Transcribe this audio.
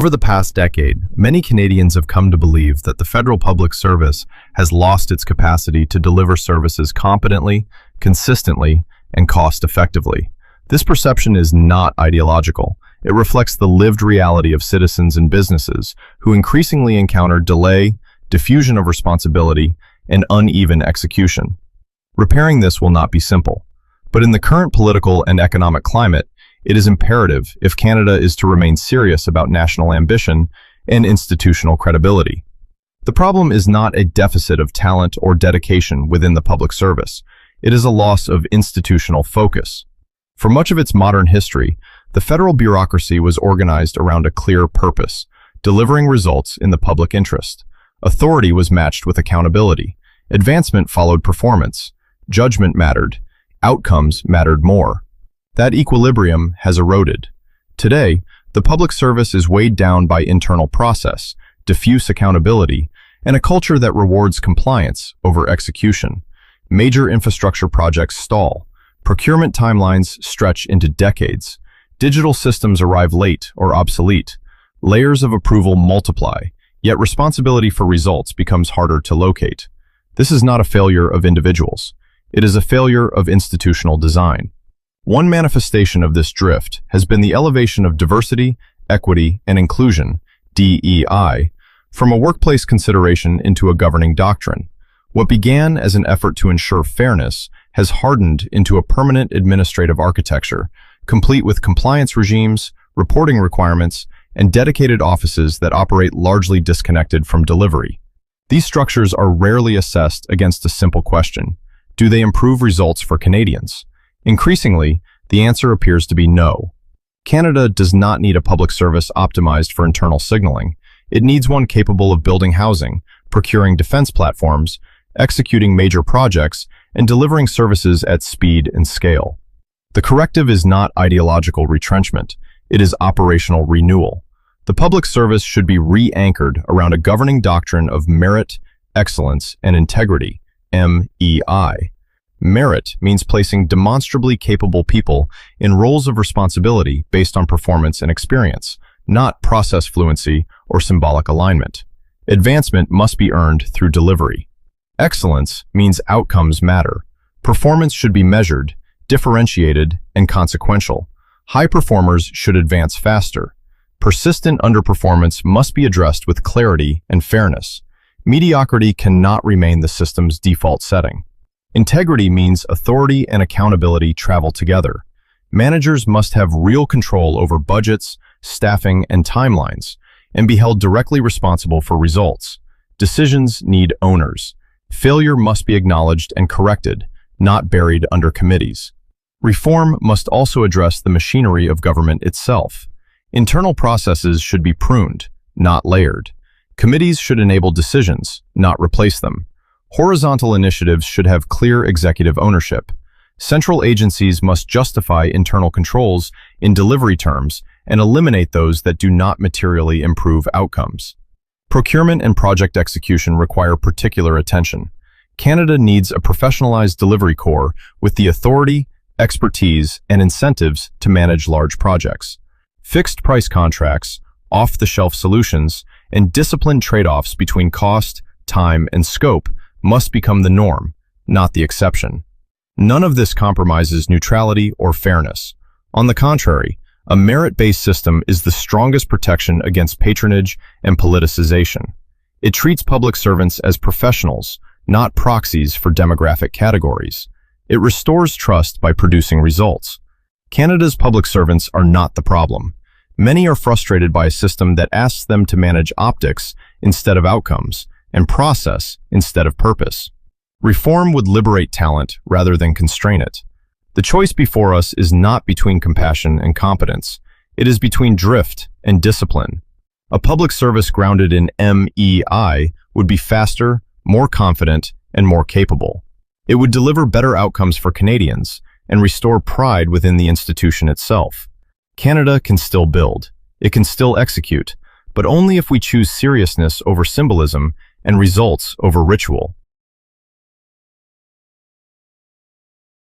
Over the past decade, many Canadians have come to believe that the federal public service has lost its capacity to deliver services competently, consistently, and cost-effectively. This perception is not ideological. It reflects the lived reality of citizens and businesses who increasingly encounter delay, diffusion of responsibility, and uneven execution. Repairing this will not be simple, but in the current political and economic climate, it is imperative if Canada is to remain serious about national ambition and institutional credibility. The problem is not a deficit of talent or dedication within the public service. It is a loss of institutional focus. For much of its modern history, the federal bureaucracy was organized around a clear purpose, delivering results in the public interest. Authority was matched with accountability. Advancement followed performance. Judgment mattered. Outcomes mattered more. That equilibrium has eroded. Today, the public service is weighed down by internal process, diffuse accountability, and a culture that rewards compliance over execution. Major infrastructure projects stall. Procurement timelines stretch into decades. Digital systems arrive late or obsolete. Layers of approval multiply, yet responsibility for results becomes harder to locate. This is not a failure of individuals. It is a failure of institutional design. One manifestation of this drift has been the elevation of diversity, equity, and inclusion, DEI, from a workplace consideration into a governing doctrine. What began as an effort to ensure fairness has hardened into a permanent administrative architecture, complete with compliance regimes, reporting requirements, and dedicated offices that operate largely disconnected from delivery. These structures are rarely assessed against a simple question: do they improve results for Canadians? Increasingly, the answer appears to be no. Canada does not need a public service optimized for internal signaling. It needs one capable of building housing, procuring defense platforms, executing major projects, and delivering services at speed and scale. The corrective is not ideological retrenchment. It is operational renewal. The public service should be re-anchored around a governing doctrine of merit, excellence, and integrity, MEI. Merit means placing demonstrably capable people in roles of responsibility based on performance and experience, not process fluency or symbolic alignment. Advancement must be earned through delivery. Excellence means outcomes matter. Performance should be measured, differentiated, and consequential. High performers should advance faster. Persistent underperformance must be addressed with clarity and fairness. Mediocrity cannot remain the system's default setting. Integrity means authority and accountability travel together. Managers must have real control over budgets, staffing, and timelines, and be held directly responsible for results. Decisions need owners. Failure must be acknowledged and corrected, not buried under committees. Reform must also address the machinery of government itself. Internal processes should be pruned, not layered. Committees should enable decisions, not replace them. Horizontal initiatives should have clear executive ownership. Central agencies must justify internal controls in delivery terms and eliminate those that do not materially improve outcomes. Procurement and project execution require particular attention. Canada needs a professionalized delivery corps with the authority, expertise, and incentives to manage large projects. Fixed price contracts, off-the-shelf solutions, and disciplined trade-offs between cost, time, and scope must become the norm, not the exception. None of this compromises neutrality or fairness. On the contrary, a merit-based system is the strongest protection against patronage and politicization. It treats public servants as professionals, not proxies for demographic categories. It restores trust by producing results. Canada's public servants are not the problem. Many are frustrated by a system that asks them to manage optics instead of outcomes, and process instead of purpose. Reform would liberate talent rather than constrain it. The choice before us is not between compassion and competence. It is between drift and discipline. A public service grounded in MEI would be faster, more confident, and more capable. It would deliver better outcomes for Canadians and restore pride within the institution itself. Canada can still build. It can still execute, but only if we choose seriousness over symbolism and results over ritual.